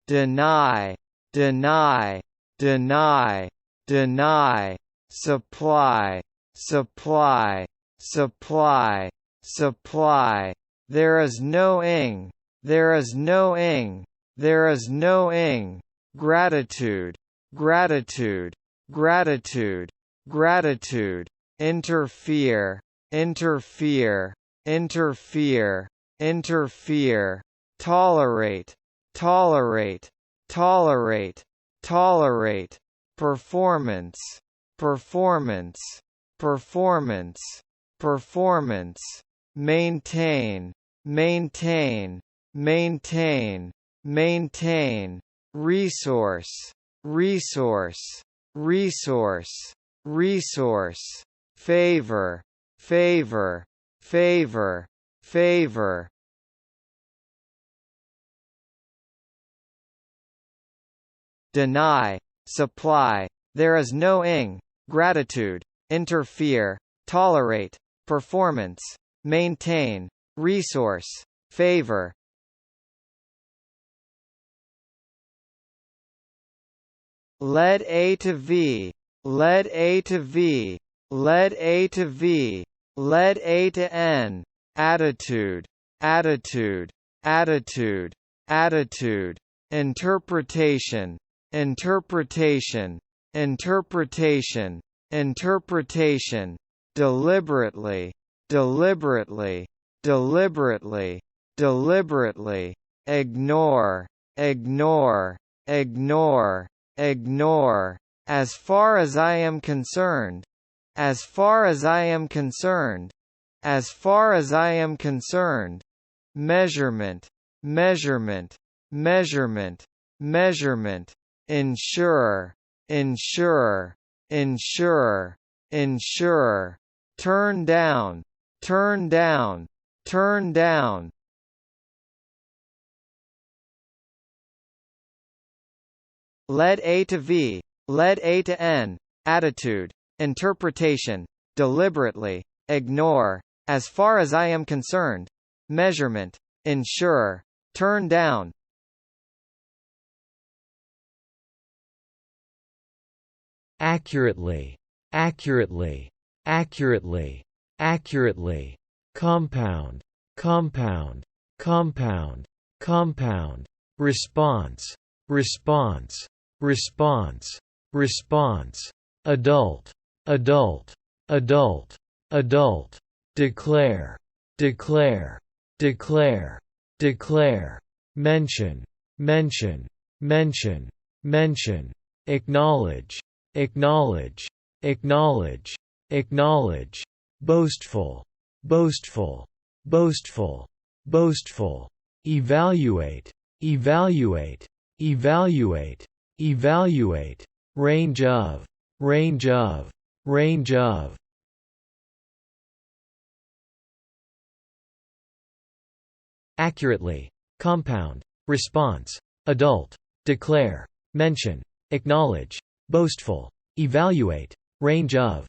deny, deny, deny, deny, supply, supply, supply, supply. There is no ing, there is no ing, there is no ing. Gratitude, gratitude, gratitude, gratitude. Interfere, interfere, interfere, interfere. Tolerate, tolerate, tolerate, tolerate. Performance, performance, performance, performance. Maintain, maintain, maintain, maintain. Resource, resource, resource, resource. Favor, favor, favor, favor. Deny, supply, there is no ing. Gratitude, interfere, tolerate, performance, maintain, resource, favor. Lead A to V, lead A to V, lead A to V, lead A to N. Attitude, attitude, attitude, attitude. Interpretation, interpretation, interpretation, interpretation. Deliberately, deliberately, deliberately, deliberately. Ignore, ignore, ignore, ignore. As far as I am concerned, as far as I am concerned, as far as I am concerned. Measurement, measurement, measurement, measurement. Ensure, ensure, ensure, ensure. Turn down, turn down, turn down. Lead A to V, lead A to N. Attitude, interpretation, deliberately, ignore. As far as I am concerned. Measurement, ensure, turn down. Accurately, accurately, accurately, accurately. Compound, compound, compound, compound. Response, response, response, response. Adult, adult, adult, adult. Declare, declare, declare, declare. Mention, mention, mention, mention. Acknowledge, acknowledge, acknowledge, acknowledge. Boastful, boastful, boastful, boastful. Evaluate, evaluate, evaluate, evaluate. Range of, range of, range of. Accurately, compound, response, adult, declare, mention, acknowledge, boastful, evaluate, range of.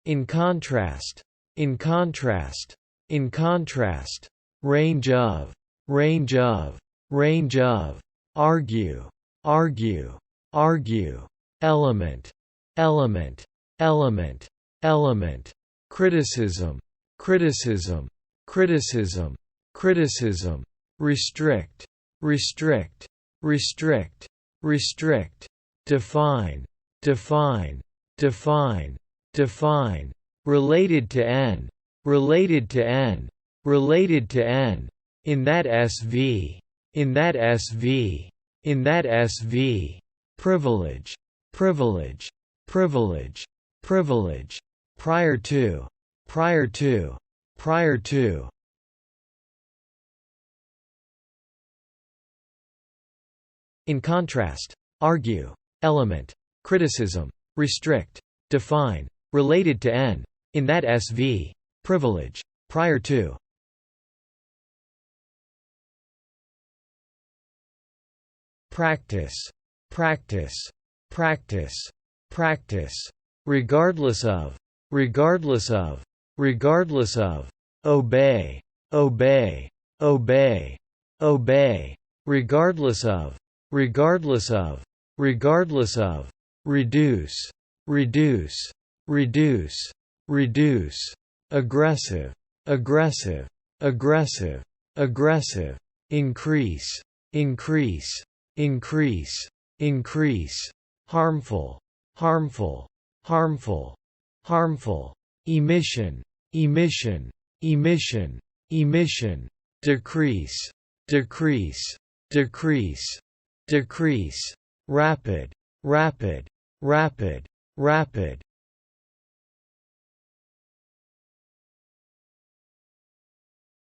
In contrast, in contrast, in contrast. Range of, range of, range of. Argue, argue, argue. Element, element, element, element. Criticism, criticism, criticism, criticism. Restrict, restrict, restrict, restrict. Define, define, define, define. Related to N, related to N, related to N. In that SV, in that SV, in that SV. Privilege, privilege, privilege, privilege. Prior to, prior to, prior to. In contrast, argue, element, criticism, restrict, define, related to N. In that SV. Privilege, prior to. Practice, practice, practice, practice. Regardless of, regardless of, regardless of. Obey, obey, obey, obey, regardless of, regardless of, regardless of, reduce, reduce, reduce, reduce, aggressive, aggressive, aggressive, aggressive, increase, increase, increase, increase, harmful, harmful, harmful, harmful, emission, emission, emission, emission, decrease, decrease, decrease, decrease, rapid, rapid, rapid, rapid.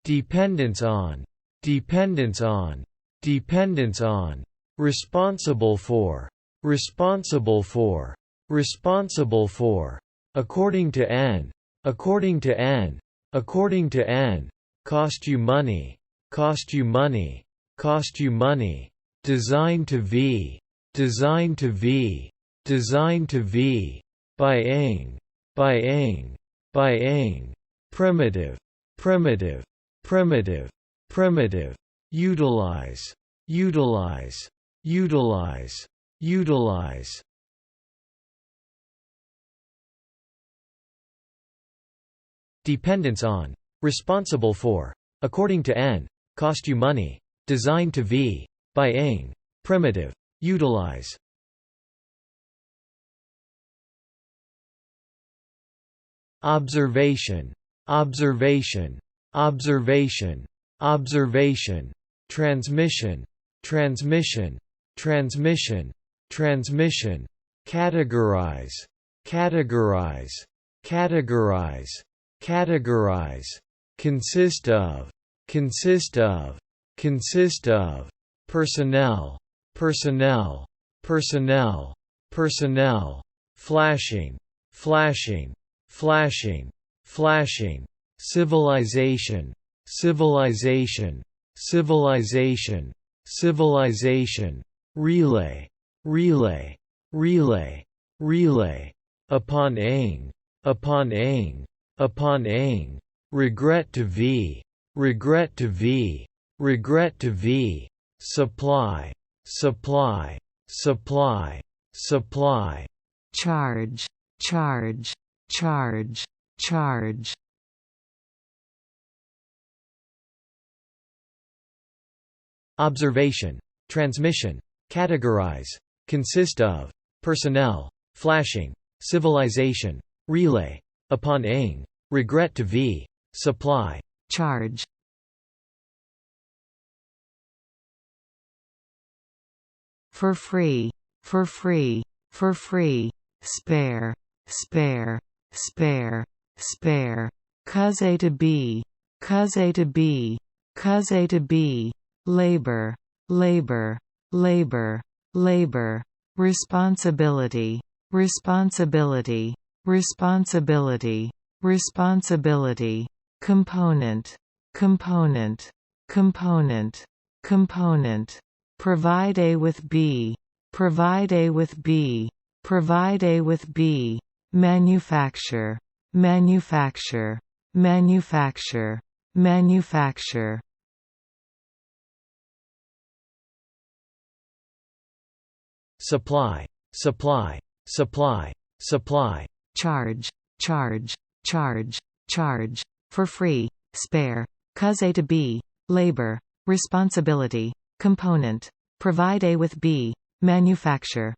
Dependence on, dependence on, dependence on, responsible for, responsible for, responsible for, according to N, according to N, according to N, cost you money, cost you money, cost you money, design to V, design to V, design to V, by Eng, by Eng, by Eng, primitive, primitive, primitive, primitive, utilize, utilize, utilize, utilize. Dependence on, responsible for, according to N, cost you money, designed to V, by Eng, primitive, utilize. Observation, observation, observation, observation, transmission, transmission, transmission, transmission, categorize, categorize, categorize, categorize, consist of, consist of, consist of, personnel, personnel, personnel, personnel, flashing, flashing, flashing, flashing, civilization, civilization, civilization, civilization, relay, relay, relay, relay, upon Eng, upon Eng, upon Eng, regret to V, regret to V, regret to V, supply, supply, supply, supply, charge, charge, charge, charge. Observation, transmission, categorize, consist of, personnel, flashing, civilization, relay, upon Eng, regret to V, supply, charge. For free, for free, for free, spare, spare, spare, spare, cause A to B, cause A to B, cause A to B, labor, labor, labor, labor, responsibility, responsibility, responsibility, responsibility, component, component, component, component, provide A with B, provide A with B, provide A with B, manufacture, manufacture, manufacture, manufacture. Supply, supply, supply, supply, charge, charge, charge, charge, for free, spare, cause A to B, labor, responsibility, component, provide A with B, manufacture.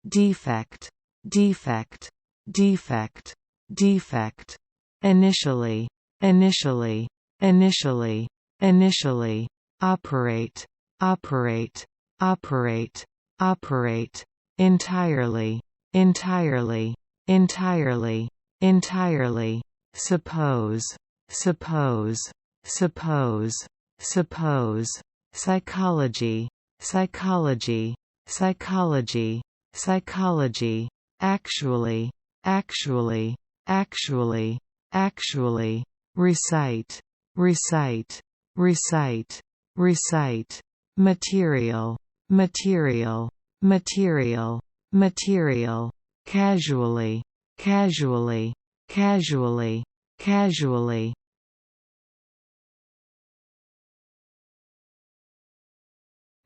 Defect, defect, defect, defect, initially, initially, initially, initially, operate, operate, operate, operate, entirely, entirely, entirely, entirely, suppose, suppose, suppose, suppose, psychology, psychology, psychology, psychology, actually, actually, actually, actually, recite, recite, recite, recite, material, material, material, material, casually, casually, casually, casually.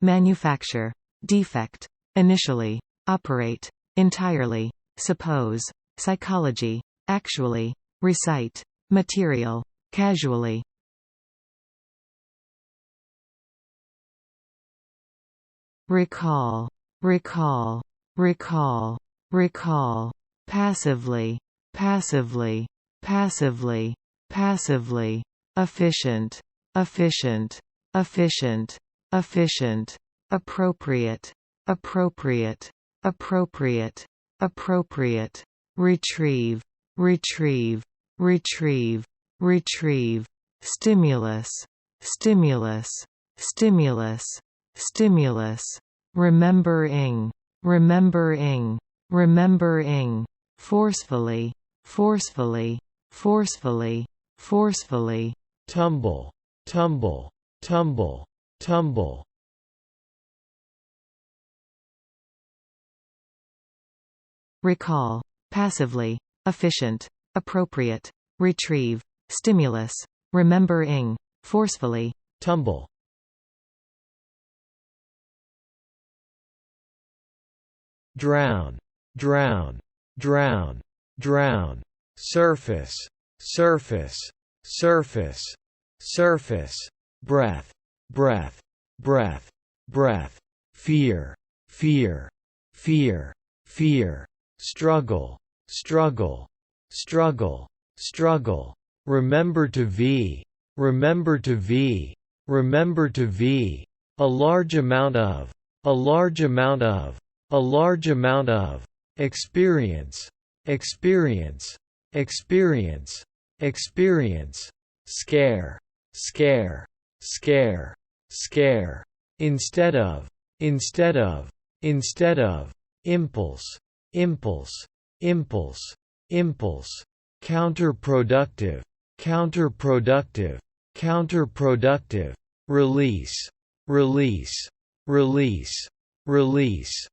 Manufacture, defect, initially, operate, entirely, suppose, psychology, actually, recite, material, casually. Recall, recall, recall, recall, passively, passively, passively, passively, efficient, efficient, efficient, efficient, appropriate, appropriate, appropriate, appropriate, retrieve, retrieve, retrieve, retrieve, stimulus, stimulus, stimulus, stimulus, remembering, remembering, remembering, forcefully, forcefully, forcefully, forcefully. Tumble, tumble, tumble, tumble. Recall, passively, efficient, appropriate, retrieve, stimulus, remembering, forcefully. Tumble. Drown, drown, drown, drown. Surface, surface, surface, surface. Breath, breath, breath, breath. Fear, fear, fear, fear. Struggle, struggle, struggle, struggle. Remember to v, remember to v, remember to v. A large amount of, a large amount of, a large amount of. Experience, experience, experience, experience. Scare, scare, scare, scare. Instead of, instead of, instead of. Impulse, impulse, impulse, impulse. Counterproductive, counterproductive, counterproductive. Release, release, release, release.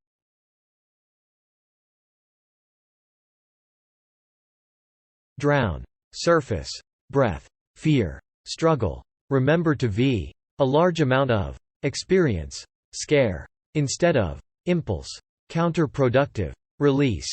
Drown, surface, breath, fear, struggle, remember to v. A large amount of. Experience, scare. Instead of. Impulse, counterproductive, release.